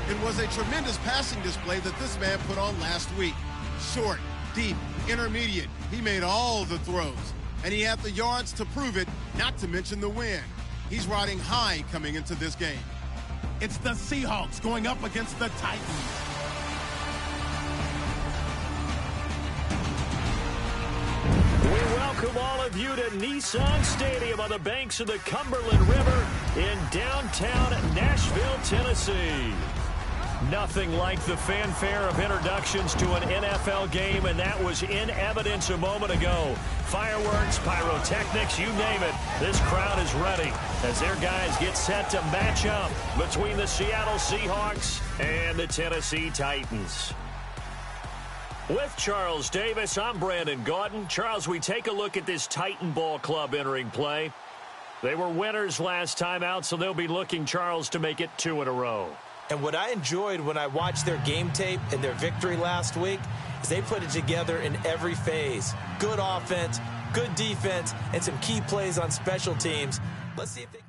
It was a tremendous passing display that this man put on last week. Short, deep, intermediate. He made all the throws. And he had the yards to prove it, not to mention the win. He's riding high coming into this game. It's the Seahawks going up against the Titans. We welcome all of you to Nissan Stadium on the banks of the Cumberland River in downtown Nashville, Tennessee. Nothing like the fanfare of introductions to an NFL game, and that was in evidence a moment ago. Fireworks, pyrotechnics, you name it. This crowd is ready as their guys get set to match up between the Seattle Seahawks and the Tennessee Titans. With Charles Davis, I'm Brandon Gaudin. Charles, we take a look at this Titan Ball Club entering play. They were winners last time out, so they'll be looking, Charles, to make it 2 in a row. And what I enjoyed when I watched their game tape and their victory last week is they put it together in every phase. Good offense, good defense, and some key plays on special teams. Let's see if they...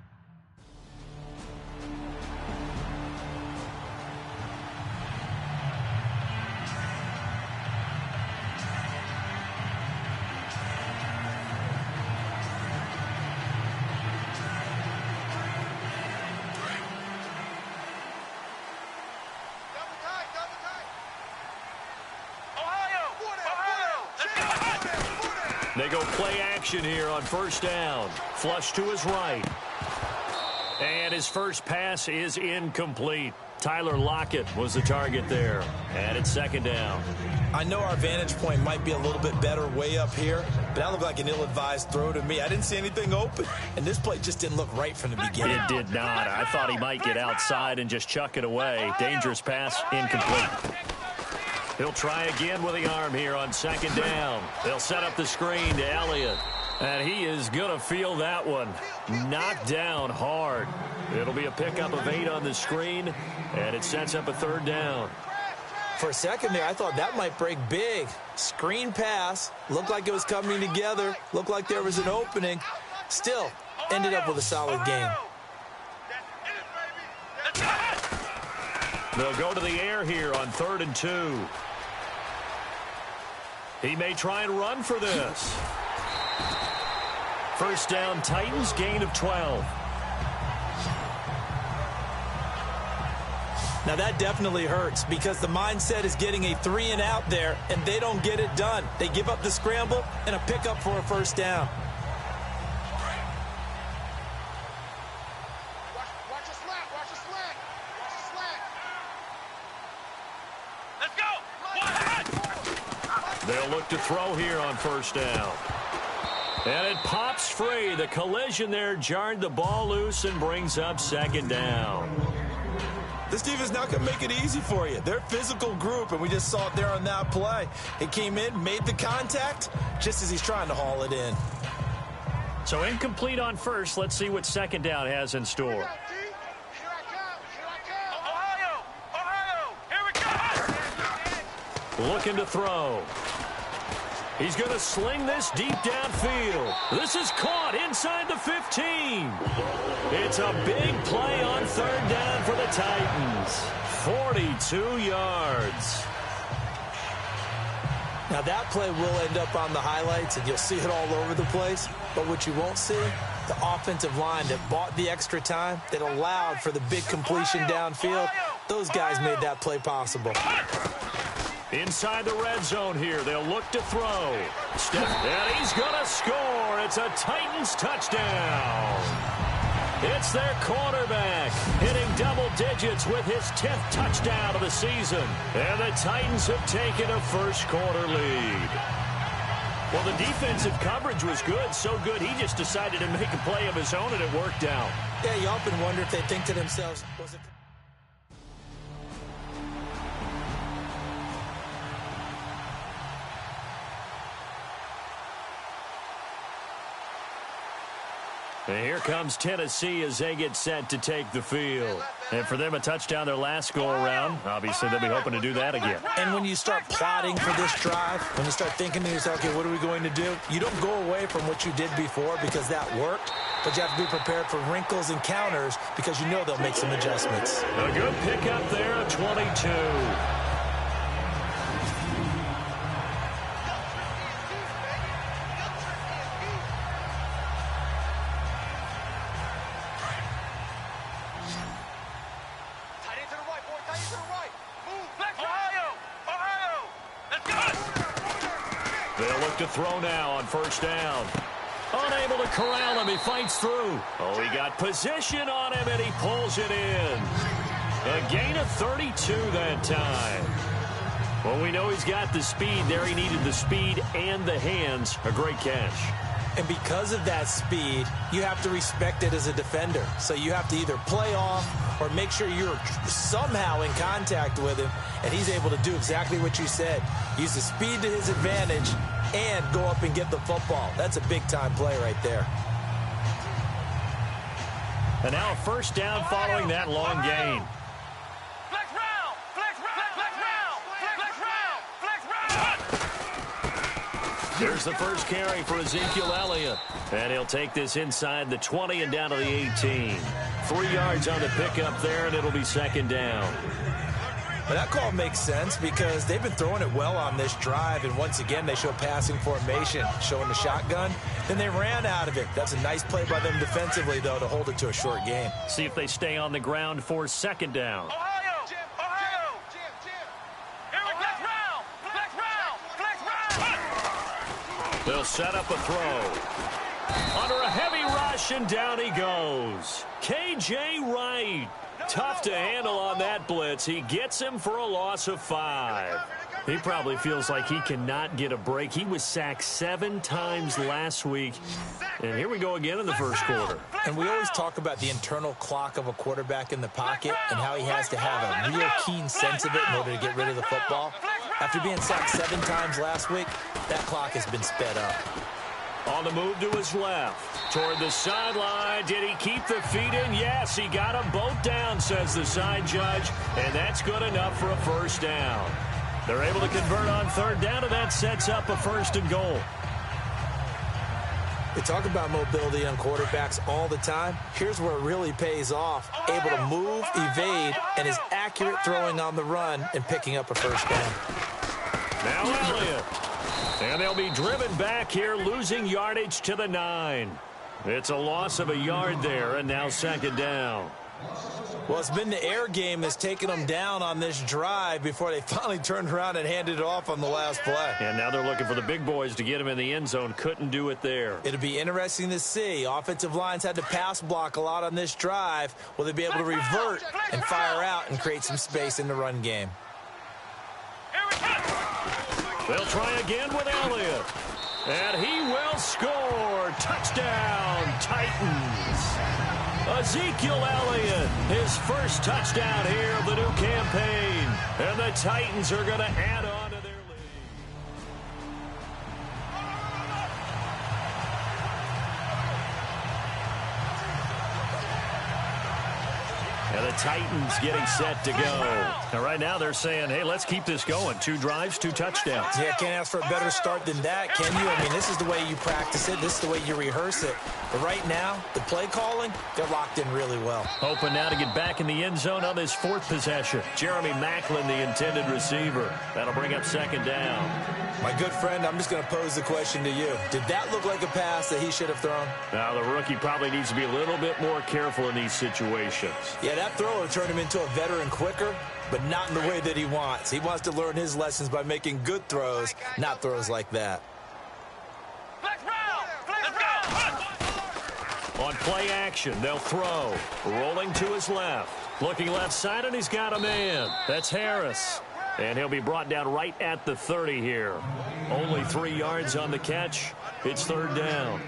They go play action here on first down. Flush to his right. And his first pass is incomplete. Tyler Lockett was the target there. And it's second down. I know our vantage point might be a little bit better way up here, but that looked like an ill-advised throw to me. I didn't see anything open, and this play just didn't look right from the beginning. It did not. I thought he might get outside and just chuck it away. Dangerous pass, incomplete. He'll try again with the arm here on second down. They'll set up the screen to Elliott. And he is going to feel that one. Knocked down hard. It'll be a pickup of 8 on the screen, and it sets up a third down. For a second there, I thought that might break big. Screen pass. Looked like it was coming together. Looked like there was an opening. Still, ended up with a solid game. They'll go to the air here on 3rd and 2. He may try and run for this. First down, Titans, gain of 12. Now that definitely hurts because the mindset is getting a 3 and out there, and they don't get it done. They give up the scramble and a pickup for a first down. They'll look to throw here on first down. And it pops free. The collision there jarred the ball loose and brings up second down. This defense is not going to make it easy for you. They're a physical group, and we just saw it there on that play. It came in, made the contact, just as he's trying to haul it in. So incomplete on first. Let's see what second down has in store. Looking to throw. He's going to sling this deep downfield. This is caught inside the 15. It's a big play on third down for the Titans. 42 yards. Now that play will end up on the highlights, and you'll see it all over the place. But what you won't see, the offensive line that bought the extra time, that allowed for the big completion downfield, those guys made that play possible. Inside the red zone here. They'll look to throw. And he's going to score. It's a Titans touchdown. It's their quarterback hitting double digits with his 10th touchdown of the season. And the Titans have taken a first quarter lead. Well, the defensive coverage was good, so good he just decided to make a play of his own, and it worked out. Yeah, you often wonder if they think to themselves, was it... And here comes Tennessee as they get set to take the field. And for them, a touchdown their last go-around. Obviously, they'll be hoping to do that again. And when you start plotting for this drive, when you start thinking to yourself, okay, what are we going to do? You don't go away from what you did before because that worked, but you have to be prepared for wrinkles and counters because you know they'll make some adjustments. A good pickup there at 22. They'll look to throw now on first down. Unable to corral him. He fights through. Oh, he got position on him, and he pulls it in. A gain of 32 that time. Well, we know he's got the speed there. He needed the speed and the hands. A great catch. And because of that speed, you have to respect it as a defender. So you have to either play off or make sure you're somehow in contact with him, and he's able to do exactly what you said. Use the speed to his advantage and go up and get the football. That's a big-time play right there. And now a first down following that long gain. Here's the first carry for Ezekiel Elliott. And he'll take this inside the 20 and down to the 18. 3 yards on the pickup there, and it'll be second down. But that call makes sense because they've been throwing it well on this drive, and once again they show passing formation, showing the shotgun. Then they ran out of it. That's a nice play by them defensively, though, to hold it to a short gain. See if they stay on the ground for second down. They'll set up a throw. Under a heavy rush, and down he goes. K.J. Wright. Tough to handle on that blitz. He gets him for a loss of 5. He probably feels like he cannot get a break. He was sacked 7 times last week. And here we go again in the first quarter. And we always talk about the internal clock of a quarterback in the pocket and how he has to have a real keen sense of it in order to get rid of the football. After being sacked 7 times last week, that clock has been sped up. On the move to his left. Toward the sideline. Did he keep the feet in? Yes, he got them both down, says the side judge. And that's good enough for a first down. They're able to convert on third down, and that sets up a first and goal. We talk about mobility on quarterbacks all the time. Here's where it really pays off. Able to move, evade, and is accurate throwing on the run and picking up a first down. Now Elliott. And they'll be driven back here, losing yardage to the 9. It's a loss of a yard there, and now second down. Well, it's been the air game that's taken them down on this drive before they finally turned around and handed it off on the last play. And now they're looking for the big boys to get him in the end zone. Couldn't do it there. It'll be interesting to see. Offensive lines had to pass block a lot on this drive. Will they be able to revert and fire out and create some space in the run game? They'll try again with Elliott. And he will score. Touchdown, Titans. Ezekiel Elliott, his first touchdown here of the new campaign. And the Titans are going to add on to their lead. And the Titans getting set to go. And right now they're saying, hey, let's keep this going. 2 drives, 2 touchdowns. Yeah, can't ask for a better start than that, can you? I mean, this is the way you practice it. This is the way you rehearse it. But right now, the play calling, they're locked in really well. Hoping now to get back in the end zone on this 4th possession. Jeremy Maclin, the intended receiver. That'll bring up second down. My good friend, I'm just going to pose the question to you. Did that look like a pass that he should have thrown? Now, the rookie probably needs to be a little bit more careful in these situations. Yeah, that throw will turn him into a veteran quicker, but not in the way that he wants. He wants to learn his lessons by making good throws, not throws like that. On play action, they'll throw. Rolling to his left. Looking left side, and he's got a man. That's Harris. And he'll be brought down right at the 30 here. Only 3 yards on the catch. It's third down.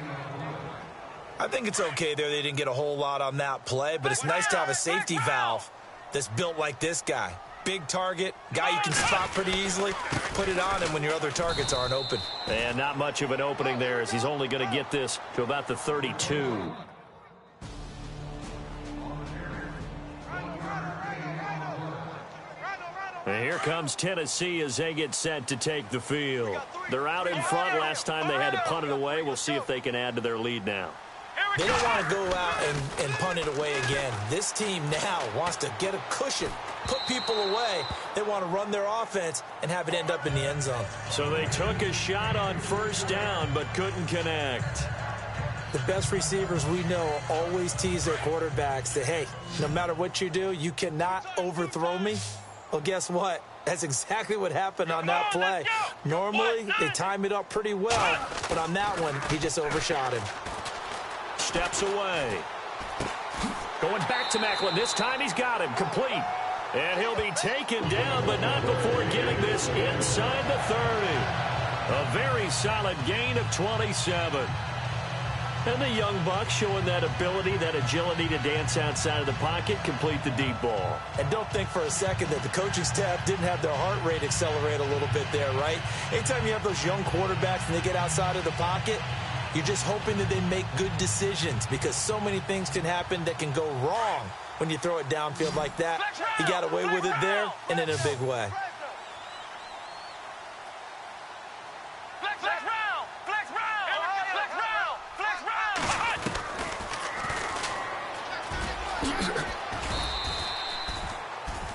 I think it's okay there. They didn't get a whole lot on that play, but it's nice to have a safety valve that's built like this guy. Big target, guy you can spot pretty easily. Put it on him when your other targets aren't open. And not much of an opening there as he's only going to get this to about the 32. And here comes Tennessee as they get set to take the field. They're out in front. Last time they had to punt it away. We'll see if they can add to their lead now. They don't want to go out and punt it away again. This team now wants to get a cushion, put people away. They want to run their offense and have it end up in the end zone. So they took a shot on first down but couldn't connect. The best receivers we know always tease their quarterbacks that, hey, no matter what you do, you cannot overthrow me. Well, guess what? That's exactly what happened on that play. Normally, they time it up pretty well, but on that one, he just overshot him. Steps away. Going back to Macklin. This time he's got him complete. And he'll be taken down, but not before getting this inside the 30. A very solid gain of 27. And the young buck showing that ability, that agility to dance outside of the pocket, complete the deep ball. And don't think for a second that the coaching staff didn't have their heart rate accelerate a little bit there, right? Anytime you have those young quarterbacks and they get outside of the pocket, you're just hoping that they make good decisions because so many things can happen that can go wrong when you throw it downfield like that. He got away with it there and in a big way.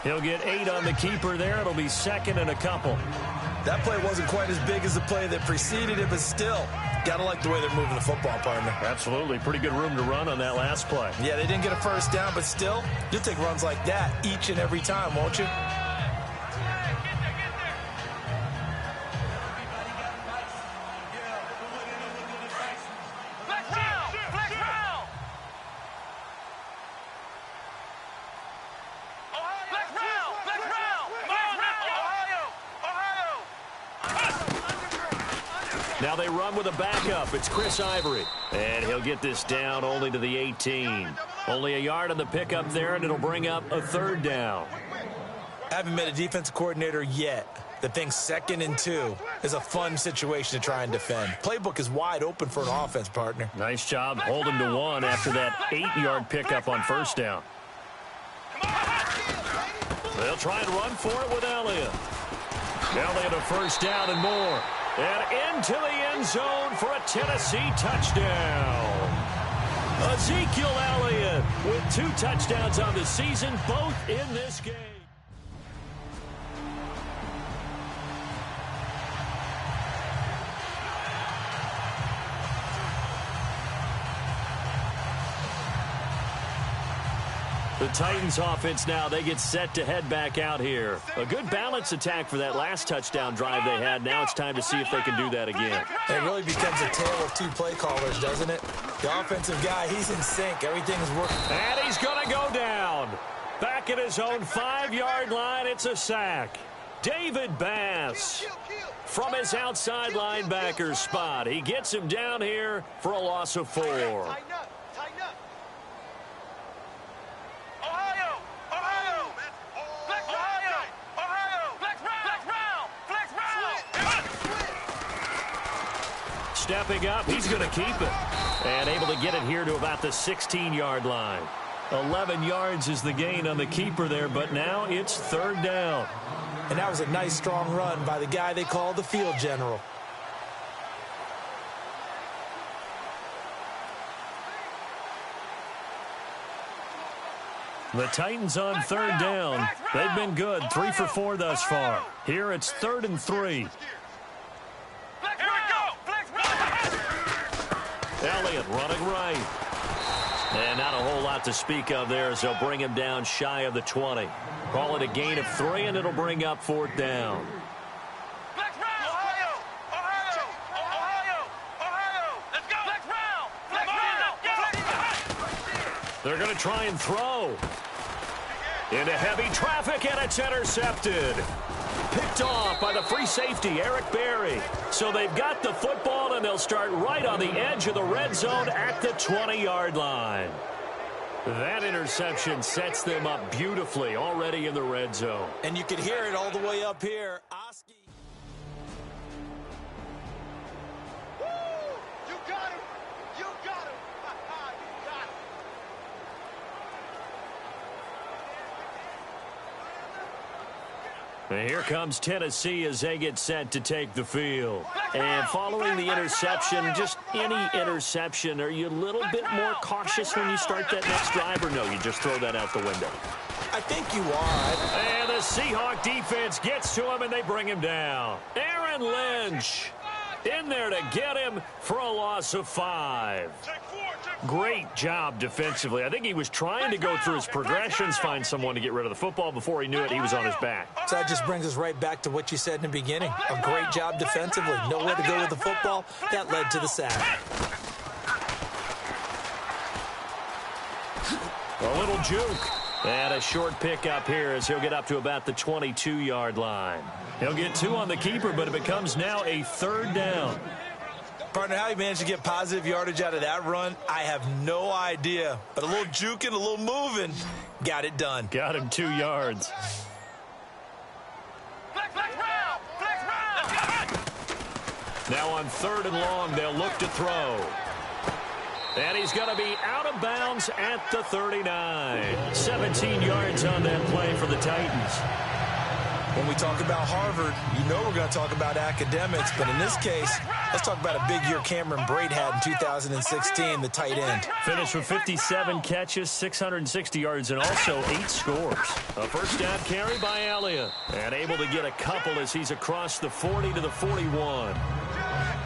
He'll get 8 on the keeper there. It'll be second and a couple. That play wasn't quite as big as the play that preceded it, but still, got to like the way they're moving the football, partner. Absolutely. Pretty good room to run on that last play. Yeah, they didn't get a first down, but still, you'll take runs like that each and every time, won't you? Now they run with a backup. It's Chris Ivory. And he'll get this down only to the 18. Only a yard on the pickup there, and it'll bring up a third down. I haven't met a defensive coordinator yet that thinks 2nd and 2 is a fun situation to try and defend. Playbook is wide open for an offense, partner. Nice job holding to 1 after that 8-yard pickup on first down. They'll try and run for it with Elliott. Elliott a first down and more. And into the end zone for a Tennessee touchdown. Ezekiel Elliott with 2 touchdowns on the season, both in this game. The Titans offense now, they get set to head back out here. A good balance attack for that last touchdown drive they had. Now it's time to see if they can do that again. It really becomes a tale of 2 play callers, doesn't it? The offensive guy, he's in sync. Everything's working. And he's going to go down. Back at his own 5-yard line, it's a sack. David Bass from his outside linebacker spot. He gets him down here for a loss of 4. Stepping up, he's going to keep it. And able to get it here to about the 16-yard line. 11 yards is the gain on the keeper there, but now it's 3rd down. And that was a nice, strong run by the guy they call the field general. The Titans on 3rd down. They've been good, 3 for 4 thus far. Here it's 3rd and 3. Elliott running right. And not a whole lot to speak of there as they'll bring him down shy of the 20. Call it a gain of 3, and it'll bring up 4th down. They're going to try and throw. Into heavy traffic, and it's intercepted. Picked off by the free safety, Eric Berry. So they've got the football, and they'll start right on the edge of the red zone at the 20-yard line. That interception sets them up beautifully already in the red zone. And you can hear it all the way up here. Oski. You got him. You got him. You got him. And here comes Tennessee as they get set to take the field. And following the interception, just any interception, are you a little bit more cautious when you start that next drive, or no, you just throw that out the window? I think you are. And the Seahawk defense gets to him, and they bring him down. Aaron Lynch in there to get him for a loss of 5. Great job defensively. I think he was trying to go through his progressions, find someone to get rid of the football. Before he knew it, he was on his back. So that just brings us right back to what you said in the beginning. A great job defensively. Nowhere to go with the football. That led to the sack. A little juke. And a short pickup here as he'll get up to about the 22-yard line. He'll get 2 on the keeper, but it becomes now a 3rd down. Partner, how he managed to get positive yardage out of that run, I have no idea. But a little juking, a little moving, got it done. Got him 2 yards. Now on 3rd and long, they'll look to throw. And he's going to be out of bounds at the 39. 17 yards on that play for the Titans. When we talk about Harvard, you know we're going to talk about academics, but in this case, let's talk about a big year Cameron Brate had in 2016, the tight end. Finished with 57 catches, 660 yards, and also 8 scores. A first down carry by Elliott, and able to get a couple as he's across the 40 to the 41.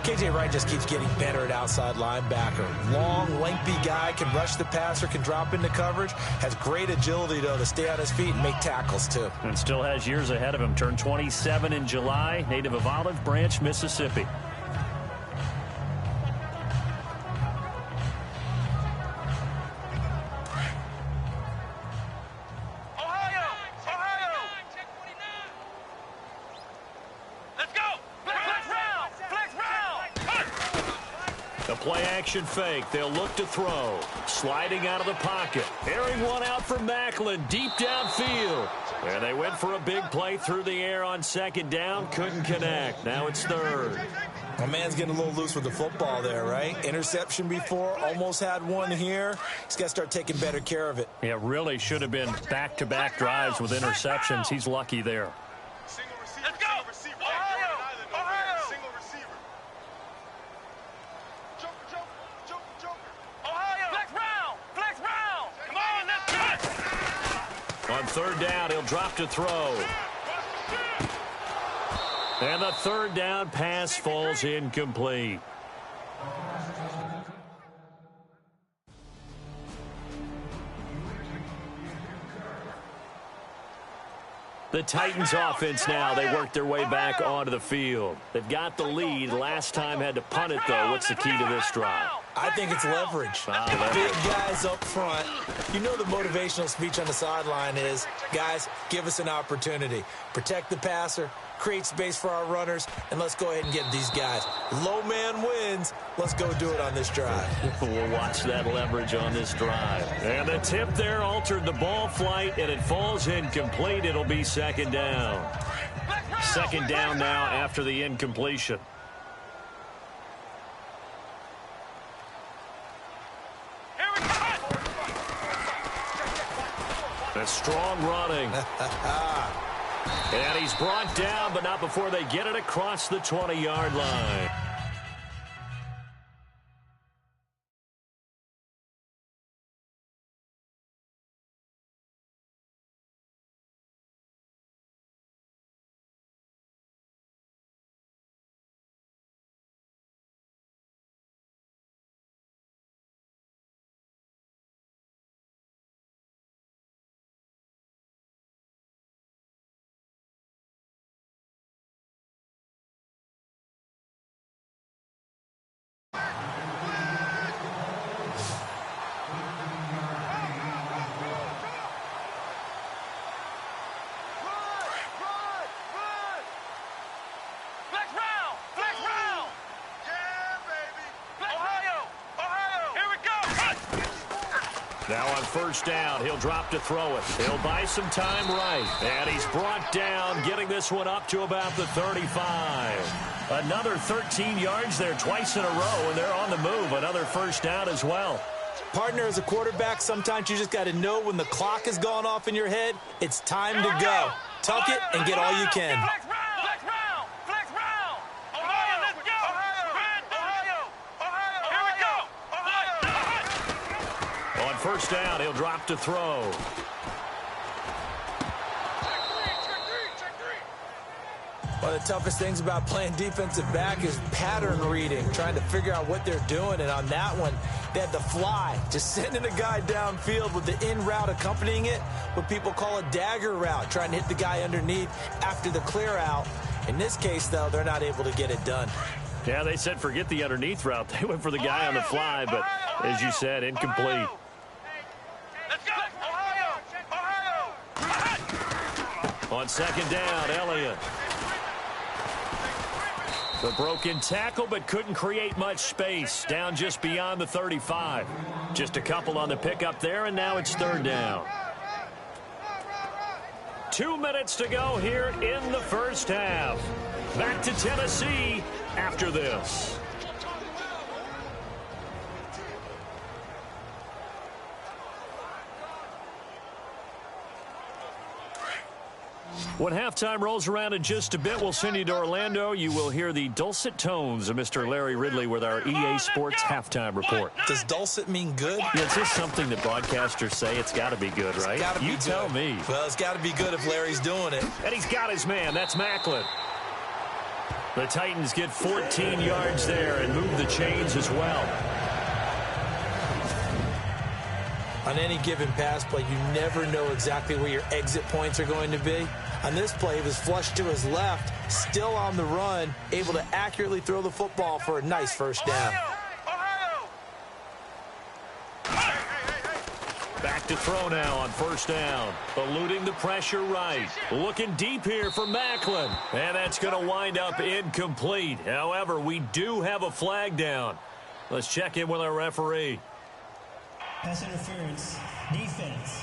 KJ Wright just keeps getting better at outside linebacker. Long, lengthy guy, can rush the passer, can drop into coverage. Has great agility, though, to stay on his feet and make tackles, too. And still has years ahead of him. Turned 27 in July, native of Olive Branch, Mississippi. Play-action fake. They'll look to throw. Sliding out of the pocket. Airing one out for Macklin. Deep downfield. And they went for a big play through the air on 2nd down. Couldn't connect. Now it's 3rd. My man's getting a little loose with the football there, right? Interception before. Almost had one here. He's got to start taking better care of it. Yeah, really should have been back-to-back drives with interceptions. He's lucky there. Let's go! Ohio! Single receiver. Joker. Ohio! Flex round! Come on, let's go! On 3rd down, he'll drop to throw. And the 3rd down pass falls incomplete. The Titans offense now, they work their way back onto the field. They've got the lead. Last time had to punt it, though. What's the key to this drive? I think it's leverage. Big guys up front. You know the motivational speech on the sideline is, guys, give us an opportunity. Protect the passer, create space for our runners, and let's go ahead and get these guys. Low man wins. Let's go do it on this drive. We'll watch that leverage on this drive. And the tip there altered the ball flight, and it falls incomplete. It'll be 2nd down. 2nd down now after the incompletion. A strong running. And he's brought down, but not before they get it across the 20-yard line. Now on 1st down, he'll drop to throw it. He'll buy some time right. And he's brought down, getting this one up to about the 35. Another 13 yards there twice in a row, and they're on the move. Another 1st down as well. Partner, as a quarterback, sometimes you just got to know when the clock has gone off in your head, it's time to go. Tuck it and get all you can. Flex round! Flex round! Ohio, let's go! Ohio! Here we go! Ohio! On first down, he'll drop to throw. One of the toughest things about playing defensive back is pattern reading, trying to figure out what they're doing. And on that one, they had the fly, just sending a guy downfield with the in route accompanying it, what people call a dagger route, trying to hit the guy underneath after the clear out. In this case, though, they're not able to get it done. Yeah, they said forget the underneath route. They went for the guy on the fly, but as you said, incomplete. Let's go! Ohio! On second down, Elliott. The broken tackle, but couldn't create much space. Down just beyond the 35. Just a couple on the pickup there, and now it's third down. 2 minutes to go here in the first half. Back to Tennessee after this. When halftime rolls around in just a bit, we'll send you to Orlando. You will hear the dulcet tones of Mr. Larry Ridley with our EA Sports halftime report. Does dulcet mean good? Yeah, it's just something that broadcasters say. It's got to be good, right? You tell me. Well, it's got to be good if Larry's doing it. And he's got his man. That's Macklin. The Titans get 14 yards there and move the chains as well. On any given pass play, you never know exactly where your exit points are going to be. On this play, he was flushed to his left, still on the run, able to accurately throw the football for a nice first down. Back to throw now on first down. Eluding the pressure right. Looking deep here for Macklin. And that's going to wind up incomplete. However, we do have a flag down. Let's check in with our referee. Pass interference, defense.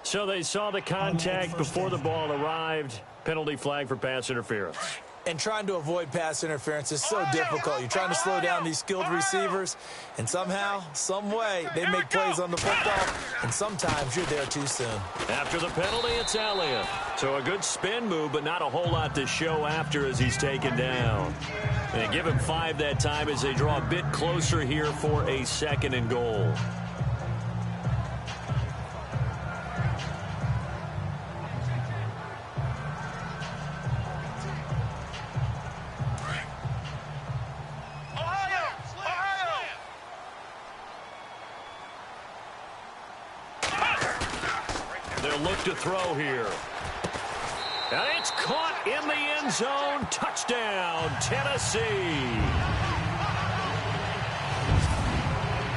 So they saw the contact before the ball arrived. Penalty flag for pass interference. And trying to avoid pass interference is so difficult. You're trying to slow down these skilled receivers, and somehow, some way, they make plays on the football, and sometimes you're there too soon. After the penalty, it's Elliott. So a good spin move, but not a whole lot to show after as he's taken down. They give him 5 that time as they draw a bit closer here for a 2nd and goal. They'll look to throw here. And it's caught in the end zone. Touchdown, Tennessee.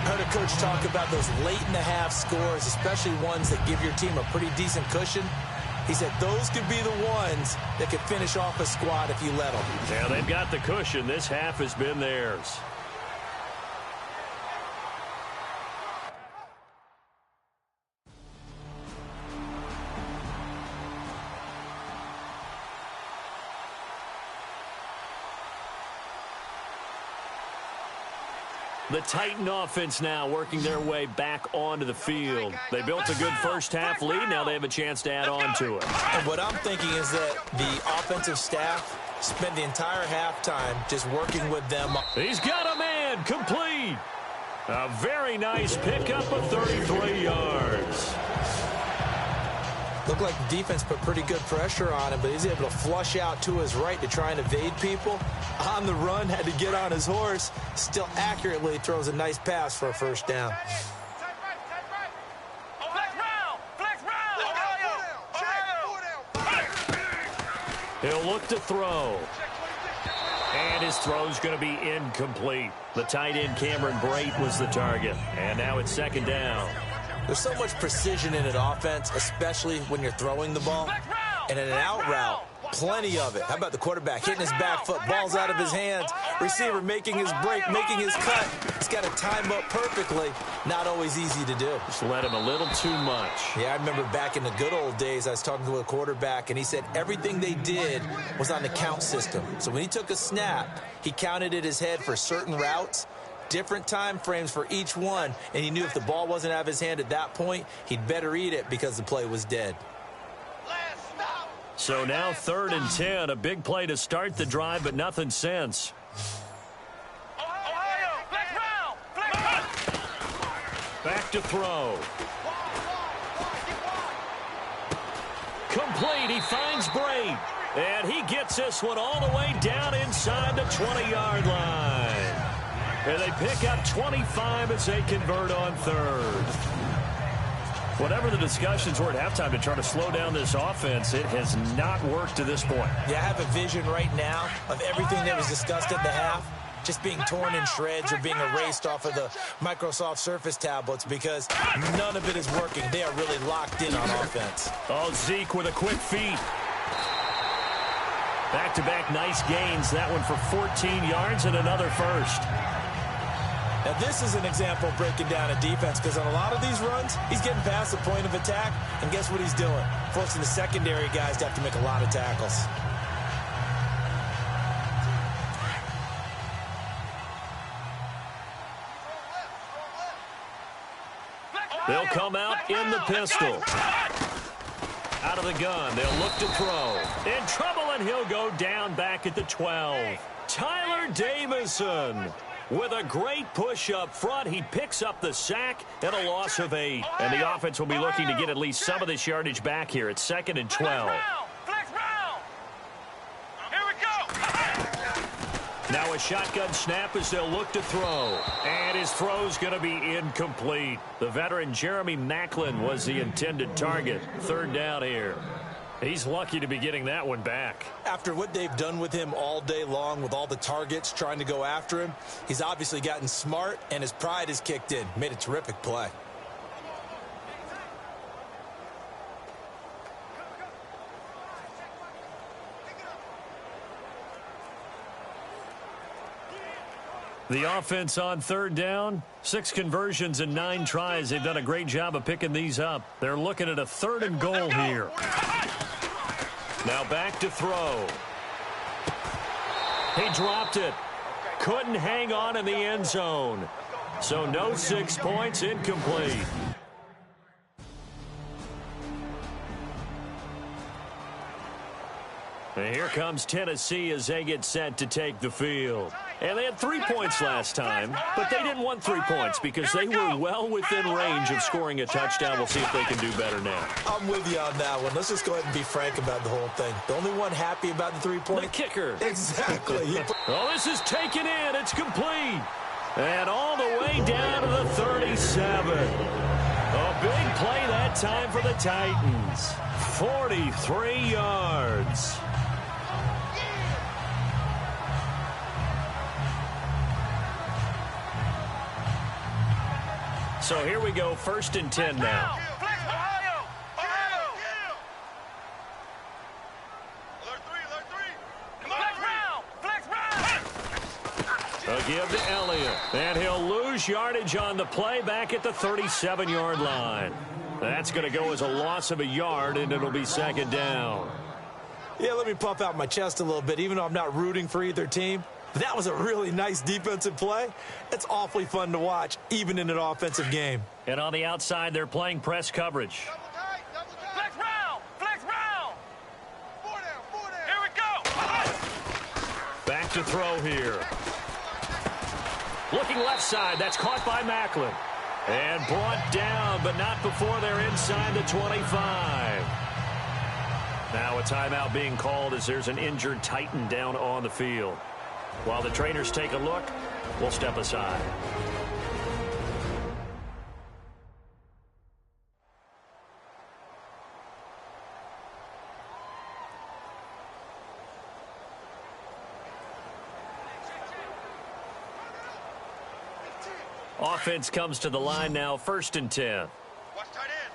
Heard a coach talk about those late-in-the-half scores, especially ones that give your team a pretty decent cushion. He said those could be the ones that could finish off a squad if you let them. Yeah, they've got the cushion. This half has been theirs. The Titan offense now working their way back onto the field. They built a good first half lead. Now they have a chance to add on to it. And what I'm thinking is that the offensive staff spent the entire halftime just working with them. He's got a man complete. A very nice pickup of 33 yards. Looked like the defense put pretty good pressure on him, but he's able to flush out to his right to try and evade people. On the run, had to get on his horse. Still accurately throws a nice pass for a first down. He'll look to throw. And his throw's going to be incomplete. The tight end Cameron Brate was the target. And now it's 2nd down. There's so much precision in an offense, especially when you're throwing the ball. And in an out route, plenty of it. How about the quarterback hitting his back foot, ball's out of his hands, receiver making his break, making his cut. He's got to time up perfectly. Not always easy to do. Just let him a little too much. Yeah, I remember back in the good old days, I was talking to a quarterback, and he said everything they did was on the count system. So when he took a snap, he counted in his head for certain routes. different time frames for each one, and he knew if the ball wasn't out of his hand at that point, he'd better eat it because the play was dead. So now 3rd and 10, a big play to start the drive, but nothing since. Back to throw. Complete. He finds Braid. And he gets this one all the way down inside the 20-yard line. And they pick up 25 as they convert on 3rd. Whatever the discussions were at halftime to try to slow down this offense, it has not worked to this point. Yeah, I have a vision right now of everything that was discussed at the half just being torn in shreds or being erased off of the Microsoft Surface tablets because none of it is working. They are really locked in on offense. Oh, Zeke with a quick feed. Back-to-back nice gains. That one for 14 yards and another first. Now, this is an example of breaking down a defense because on a lot of these runs, he's getting past the point of attack, and guess what he's doing? Forcing the secondary guys to have to make a lot of tackles. They'll come out in the pistol. Out of the gun, they'll look to throw. In trouble, and he'll go down back at the 12. Tyler Davison with a great push up front. He picks up the sack and a loss of 8. And the offense will be looking to get at least some of this yardage back here. It's 2nd and 12. Now a shotgun snap as they'll look to throw. And his throw's going to be incomplete. The veteran Jeremy Maclin was the intended target. 3rd down here. He's lucky to be getting that one back. After what they've done with him all day long with all the targets trying to go after him, he's obviously gotten smart and his pride has kicked in. Made a terrific play. The offense on 3rd down, 6 conversions and 9 tries. They've done a great job of picking these up. They're looking at a 3rd and goal here. Now back to throw. He dropped it. Couldn't hang on in the end zone. So no 6 points, incomplete. And here comes Tennessee as they get set to take the field. And they had 3 points last time, but they didn't want 3 points because they were well within range of scoring a touchdown. We'll see if they can do better now. I'm with you on that one. Let's just go ahead and be frank about the whole thing. The only one happy about the 3-point. The kicker. Exactly. Oh, this is taken in. It's complete. And all the way down to the 37. A big play that time for the Titans. 43 yards. So here we go, 1st and 10 now. A give to Elliott. And he'll lose yardage on the play back at the 37-yard line. That's going to go as a loss of a yard, and it'll be 2nd down. Yeah, let me puff out my chest a little bit, even though I'm not rooting for either team. That was a really nice defensive play. It's awfully fun to watch, even in an offensive game. And on the outside, they're playing press coverage. Flex round! Flex round! 4 down! Here we go! Back to throw here. Looking left side. That's caught by Maclin. And brought down, but not before they're inside the 25. Now a timeout being called as there's an injured Titan down on the field. While the trainers take a look, we'll step aside. Offense comes to the line now, 1st and 10. Watch tight end.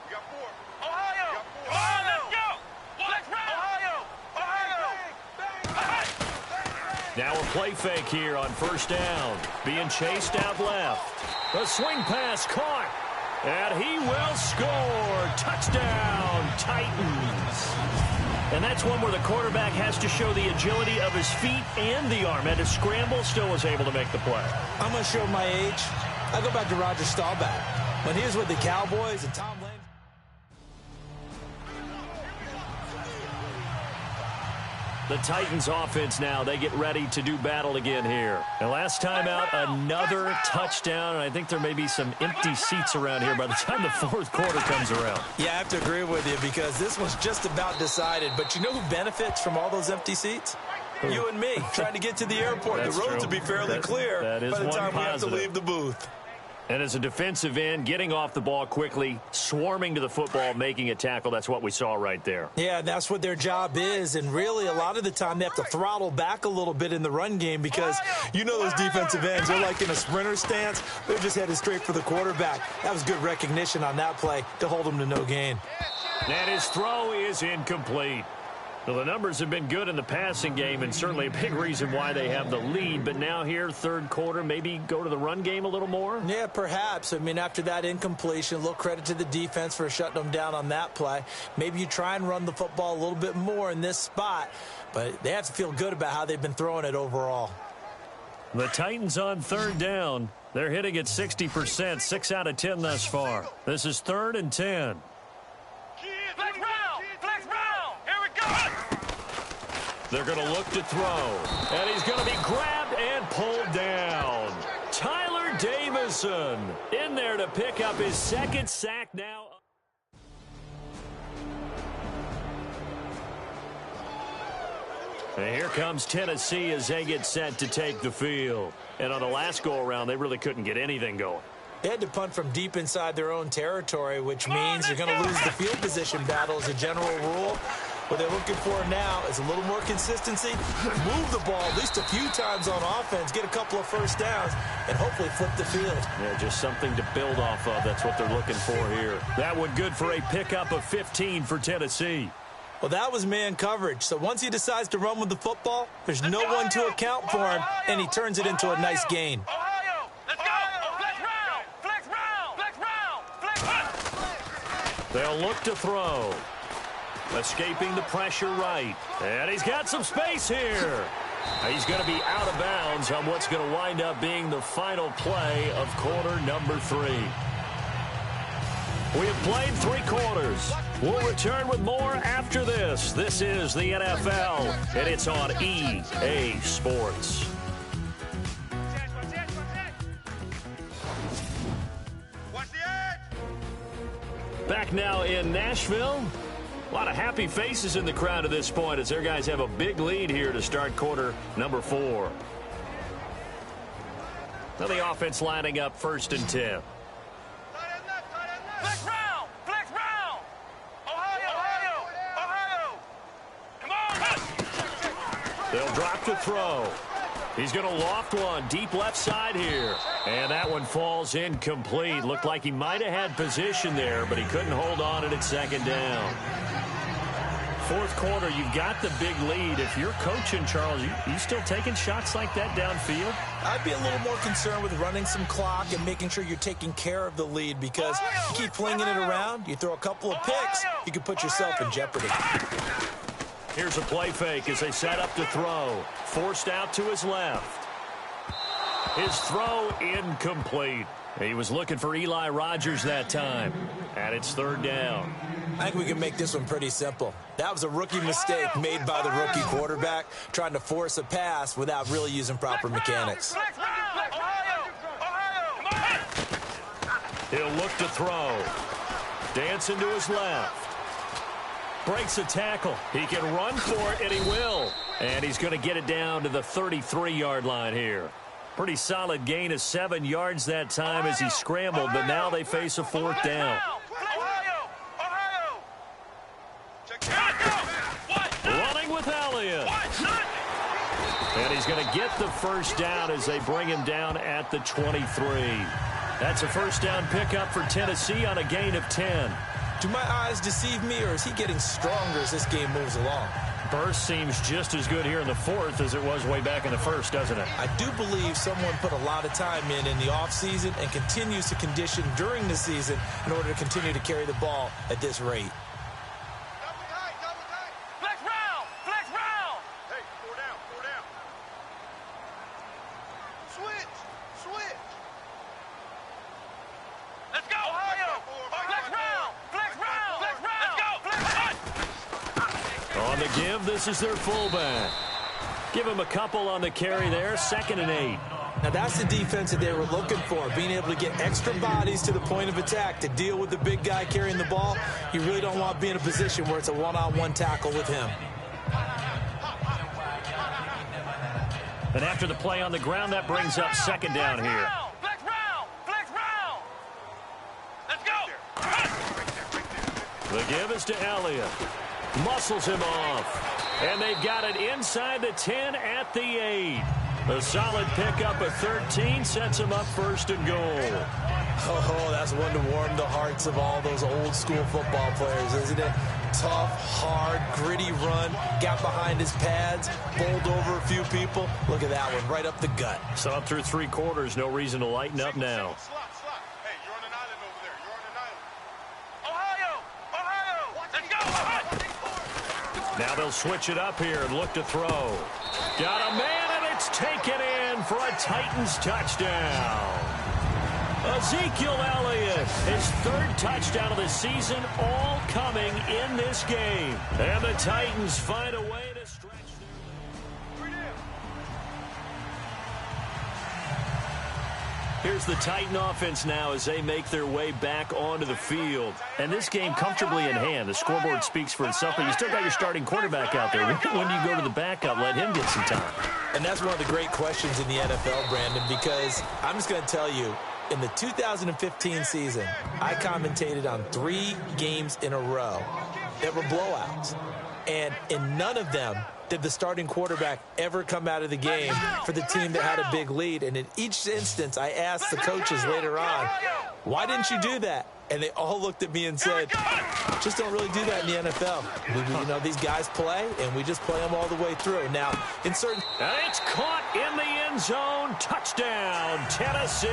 We got 4. Ohio! Ohio! Let's go! Flex round! Ohio! Now a play fake here on 1st down. Being chased out left. A swing pass caught. And he will score. Touchdown, Titans. And that's one where the quarterback has to show the agility of his feet and the arm. Had to scramble, still was able to make the play. I'm going to show my age. I go back to Roger Staubach. When he was with the Cowboys and Tom Lane. The Titans offense now, they get ready to do battle again here. And last time out, another touchdown. And I think there may be some empty seats around here by the time the fourth quarter comes around. Yeah, I have to agree with you because this was just about decided. But you know who benefits from all those empty seats? You and me, trying to get to the airport. The roads will be fairly clear by the time we have to leave the booth. And as a defensive end, getting off the ball quickly, swarming to the football, making a tackle, that's what we saw right there. Yeah, that's what their job is. And really, a lot of the time, they have to throttle back a little bit in the run game because you know those defensive ends, they're like in a sprinter stance. They're just headed straight for the quarterback. That was good recognition on that play to hold him to no gain. And his throw is incomplete. Well, the numbers have been good in the passing game and certainly a big reason why they have the lead. But now here, third quarter, maybe go to the run game a little more? Yeah, perhaps. I mean, after that incompletion, a little credit to the defense for shutting them down on that play. Maybe you try and run the football a little bit more in this spot. But they have to feel good about how they've been throwing it overall. The Titans on third down. They're hitting at 60%, 6 out of 10 thus far. This is 3rd and 10. Flex round! Flex round! Here we go! They're going to look to throw. And he's going to be grabbed and pulled down. Tyler Davison in there to pick up his second sack now. And here comes Tennessee as they get set to take the field. And on the last go-around, they really couldn't get anything going. They had to punt from deep inside their own territory, which means you're going to lose the field position battle as a general rule. What they're looking for now is a little more consistency, move the ball at least a few times on offense, get a couple of first downs, and hopefully flip the field. Yeah, just something to build off of. That's what they're looking for here. That one good for a pickup of 15 for Tennessee. Well, that was man coverage. So once he decides to run with the football, there's no one to account for him, and he turns it into a nice gain. Ohio! Let's go! Flex round! Flex round! Flex round! Flex round! They'll look to throw. Escaping the pressure right. And he's got some space here. He's going to be out of bounds on what's going to wind up being the final play of quarter number 3. We have played 3 quarters. We'll return with more after this. This is the NFL, and it's on EA Sports. Back now in Nashville. A lot of happy faces in the crowd at this point as their guys have a big lead here to start quarter number 4. Now the offense lining up 1st and 10. Flex round! Flex round! Ohio! Ohio! Come on! They'll drop to throw. He's going to loft one deep left side here. And that one falls incomplete. Looked like he might have had position there, but he couldn't hold on it at 2nd down. 4th quarter, you've got the big lead. If you're coaching, Charles, you still taking shots like that downfield? I'd be a little more concerned with running some clock and making sure you're taking care of the lead because you keep flinging it around, you throw a couple of picks, you can put yourself in jeopardy. Here's a play fake as they set up to throw. Forced out to his left. His throw incomplete. He was looking for Eli Rogers that time. And it's 3rd down. I think we can make this one pretty simple. That was a rookie mistake made by the rookie quarterback, trying to force a pass without really using proper mechanics. He'll look to throw. Dancing to his left. Breaks a tackle. He can run for it, and he will. And he's going to get it down to the 33-yard line here. Pretty solid gain of 7 yards that time as he scrambled, but now they face a 4th down. Running with Elliott. And he's going to get the 1st down as they bring him down at the 23. That's a 1st down pickup for Tennessee on a gain of 10. Do my eyes deceive me, or is he getting stronger as this game moves along? burst seems just as good here in the fourth as it was way back in the first, doesn't it? I do believe someone put a lot of time in the offseason and continues to condition during the season in order to continue to carry the ball at this rate. Flex round! Flex round! Hey, four down, four down. Switch! Switch! Let's go! Ohio! Flex round! Flex round! Flex round! Let's go! Flex round! On the give, this is their fullback. Give him a couple on the carry there, 2nd and 8. Now, that's the defense that they were looking for, being able to get extra bodies to the point of attack to deal with the big guy carrying the ball. You really don't want to be in a position where it's a one-on-one tackle with him. And after the play on the ground, that brings up 2nd down here. Flex round! Flex round! Let's go! The give is to Elliott. Muscles him off. And they've got it inside the 10 at the 8. A solid pickup of 13 sets him up 1st and goal. Oh, that's one to warm the hearts of all those old school football players, isn't it? Tough, hard, gritty run, got behind his pads, bowled over a few people. Look at that one, right up the gut. So up through 3 quarters, no reason to lighten up now. Slot, slot. Hey, you're on an island over there. You're on an island. Ohio! Ohio! Let's go! Now they'll switch it up here and look to throw. Got a man, and it's taken in for a Titans touchdown. Ezekiel Elliott, his 3rd touchdown of the season, all coming in this game. And the Titans find a way to stretch their lead. Here's the Titan offense now as they make their way back onto the field. And this game comfortably in hand. The scoreboard speaks for itself, but you still got your starting quarterback out there. When do you go to the backup? Let him get some time. And that's one of the great questions in the NFL, Brandon, because I'm just going to tell you, in the 2015 season, I commentated on 3 games in a row that were blowouts. And in none of them did the starting quarterback ever come out of the game for the team that had a big lead. And in each instance, I asked the coaches later on, why didn't you do that? And they all looked at me and said, just don't really do that in the NFL. You know, these guys play, and we just play them all the way through. Now, in certain... And it's caught in the end zone. Touchdown, Tennessee.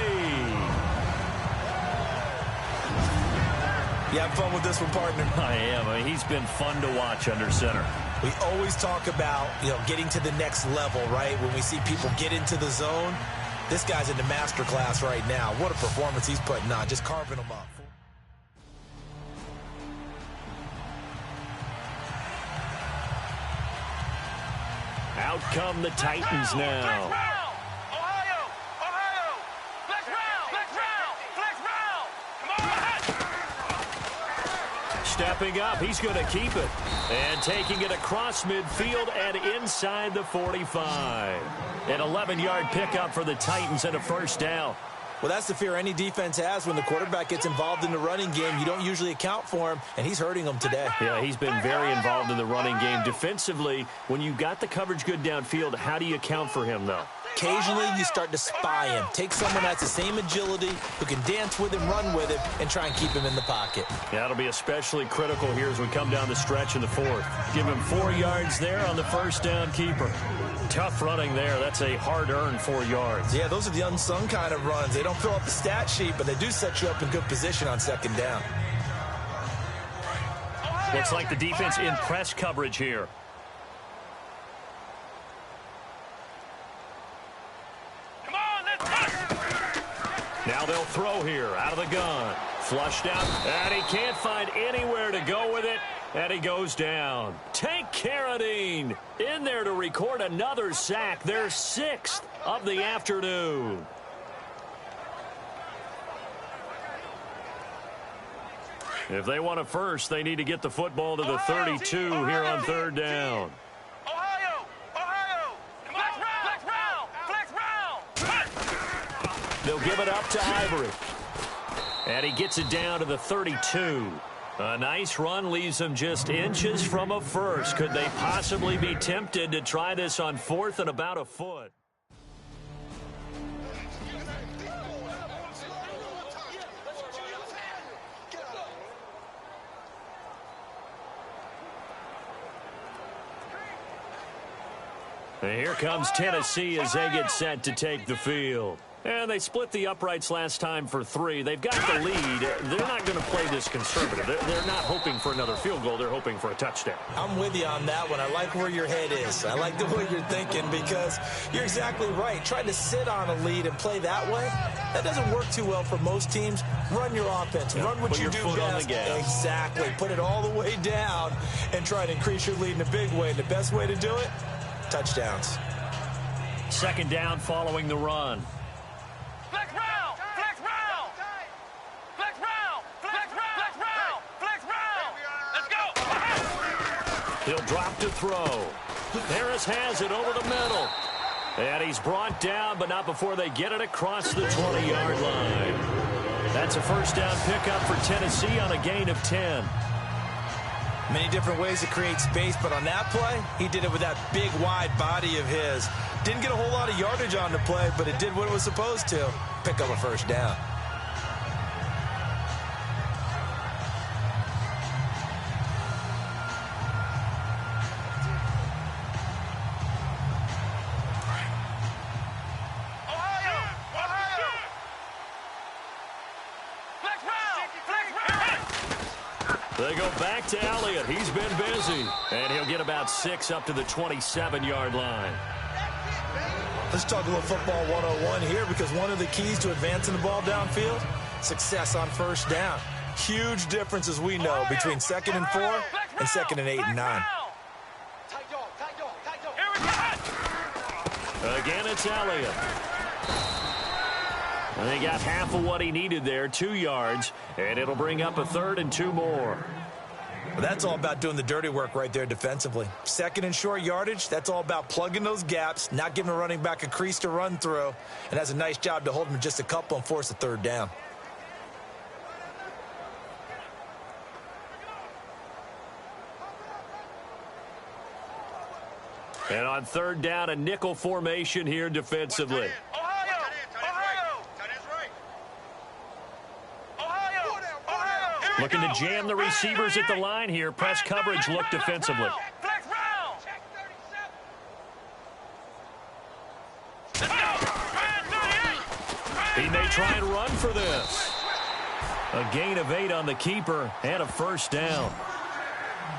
You having fun with this one, partner? I am. I mean, he's been fun to watch under center. We always talk about, getting to the next level, right? When we see people get into the zone, this guy's in the master class right now. What a performance he's putting on, just carving them up. Out come the Titans now. Ohio! Ohio! Flex round! Flex round! Flex round! Come on! Stepping up, he's going to keep it. And taking it across midfield and inside the 45. An 11-yard pickup for the Titans and a 1st down. Well, that's the fear any defense has when the quarterback gets involved in the running game. You don't usually account for him, and he's hurting them today. Yeah, he's been very involved in the running game. Defensively, when you got the coverage good downfield, how do you account for him, though? Occasionally, you start to spy him. Take someone that's the same agility, who can dance with him, run with him, and try and keep him in the pocket. Yeah, that'll be especially critical here as we come down the stretch in the 4th. Give him 4 yards there on the 1st down keeper. Tough running there. That's a hard-earned 4 yards. Yeah, those are the unsung kind of runs. They don't fill up the stat sheet, but they do set you up in good position on 2nd down. Looks like the defense in press coverage here. Come on, let's go! Now they'll throw here out of the gun. Flushed out, and he can't find anywhere to go with it. And he goes down. Tank Carradine in there to record another sack. Their 6th of the afternoon. If they want a first, they need to get the football to the 32 here on 3rd down. Ohio! Ohio! Flex round! Flex round! Flex round! They'll give it up to Ivory. And he gets it down to the 32. A nice run leaves them just inches from a first. Could they possibly be tempted to try this on 4th and about a foot? And here comes Tennessee as they get set to take the field. And they split the uprights last time for 3. They've got the lead. They're not going to play this conservative. They're not hoping for another field goal. They're hoping for a touchdown. I'm with you on that one. I like where your head is. I like the way you're thinking because you're exactly right. Trying to sit on a lead and play that way, that doesn't work too well for most teams. Run your offense. Yeah, run what you do best. Exactly. Put it all the way down and try to increase your lead in a big way. And the best way to do it, touchdowns. Second down following the run. Flex round! Flex round! Flex round! Flex round! Flex round! Let's go! He'll drop to throw. Harris has it over the middle. And he's brought down, but not before they get it across the 20-yard line. That's a first down pickup for Tennessee on a gain of 10. Many different ways to create space, but on that play, he did it with that big, wide body of his. Didn't get a whole lot of yardage on the play, but it did what it was supposed to. Pick up a first down. They go back to Elliott. He's been busy. And he'll get about 6 up to the 27-yard line. Let's talk a little football 101 here because one of the keys to advancing the ball downfield, success on first down. Huge difference, as we know, between 2nd and 4 and 2nd and 8 and 9. Again, it's Elliott. And they got half of what he needed there, 2 yards, and it'll bring up a 3rd and 2 more. Well, that's all about doing the dirty work right there defensively. 2nd and short yardage, that's all about plugging those gaps, not giving a running back a crease to run through, and has a nice job to hold him just a couple and force a 3rd down. And on 3rd down, a nickel formation here defensively. Looking to jam the receivers at the line here. Press coverage look defensively. He may try and run for this. A gain of 8 on the keeper and a first down.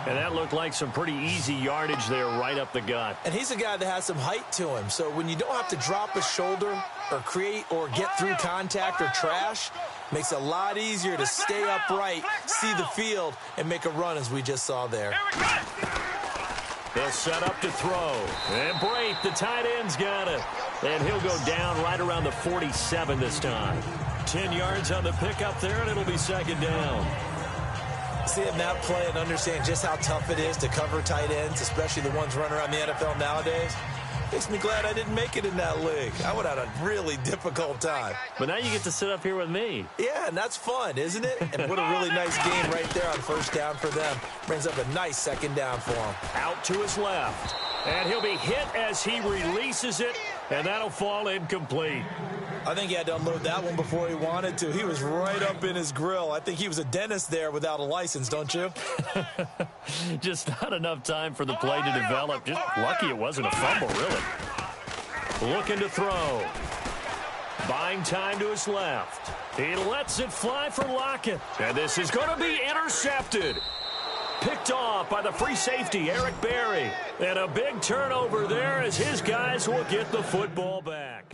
And that looked like some pretty easy yardage there right up the gut. And he's a guy that has some height to him. So when you don't have to drop a shoulder or create or get through contact or trash, makes it a lot easier to stay upright, see the field, and make a run as we just saw there. They'll set up to throw. And Brate, the tight end's got it. And he'll go down right around the 47 this time. 10 yards on the pickup there, and it'll be 2nd down. Seeing that play and understand just how tough it is to cover tight ends, especially the ones running around the NFL nowadays, makes me glad I didn't make it in that league. I would have had a really difficult time. But now you get to sit up here with me. Yeah, and that's fun, isn't it? And what a really nice game right there on first down for them. Brings up a nice 2nd down for him. Out to his left. And he'll be hit as he releases it, and that'll fall incomplete. I think he had to unload that one before he wanted to. He was right up in his grill. I think he was a dentist there without a license, don't you? Just not enough time for the play to develop. Just lucky it wasn't a fumble, really. Looking to throw. Buying time to his left. He lets it fly for Lockett. And this is going to be intercepted. Picked off by the free safety, Eric Berry. And a big turnover there as his guys will get the football back.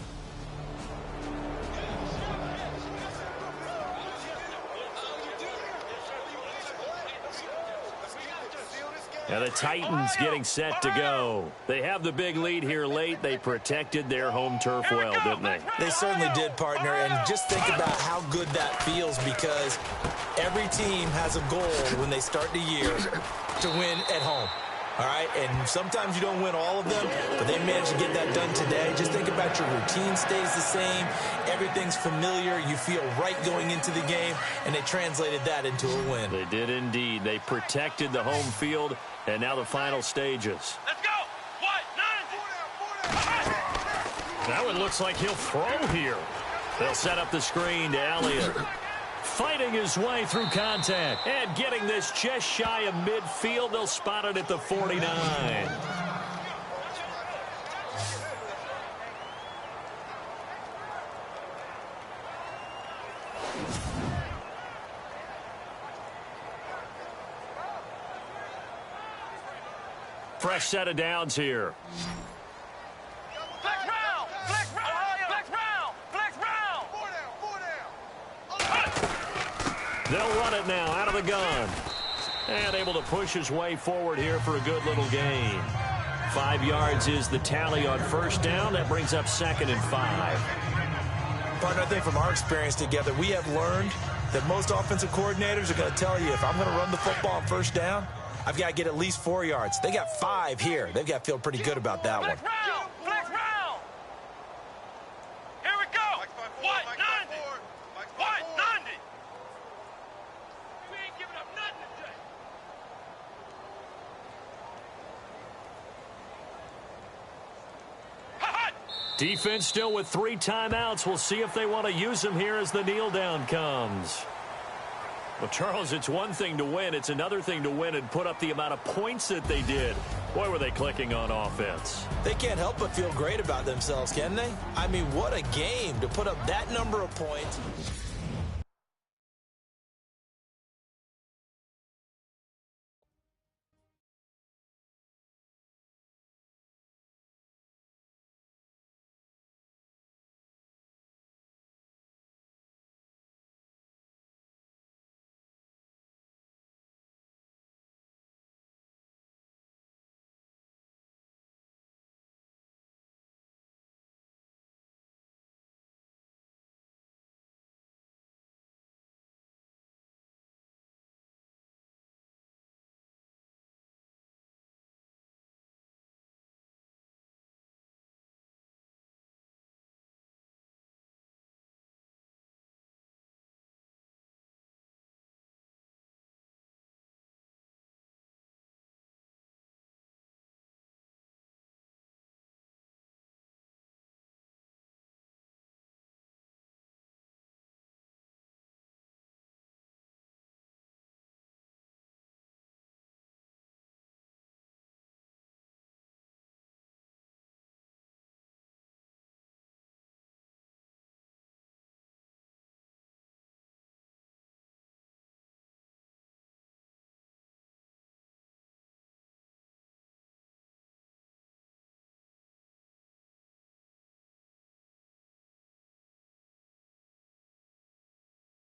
And the Titans getting set to go. They have the big lead here late. They protected their home turf well, didn't they? They certainly did, partner. And just think about how good that feels because every team has a goal when they start the year to win at home. All right, and sometimes you don't win all of them, but they managed to get that done today. Just think about your routine stays the same. Everything's familiar. You feel right going into the game, and they translated that into a win. They did indeed. They protected the home field, and now the final stages. Let's go! That one looks like he'll throw here. They'll set up the screen to Elliott. Fighting his way through contact and getting this just shy of midfield. They'll spot it at the 49. Fresh set of downs here. Flex round! Flex round! Flex round! Flex round! 4 down. They'll run it now out of the gun. And able to push his way forward here for a good little gain. 5 yards is the tally on first down. That brings up 2nd and 5. Partner, I think from our experience together, we have learned that most offensive coordinators are going to tell you, if I'm going to run the football on first down, I've got to get at least 4 yards. They got 5 here. They've got to feel pretty good about that one. Flex round! Flex round! Here we go! What? 90! What? 90! We ain't giving up nothing today. Defense still with 3 timeouts. We'll see if they want to use them here as the kneel down comes. Well, Charles, it's one thing to win. It's another thing to win and put up the amount of points that they did. Boy, were they clicking on offense. They can't help but feel great about themselves, can they? I mean, what a game to put up that number of points.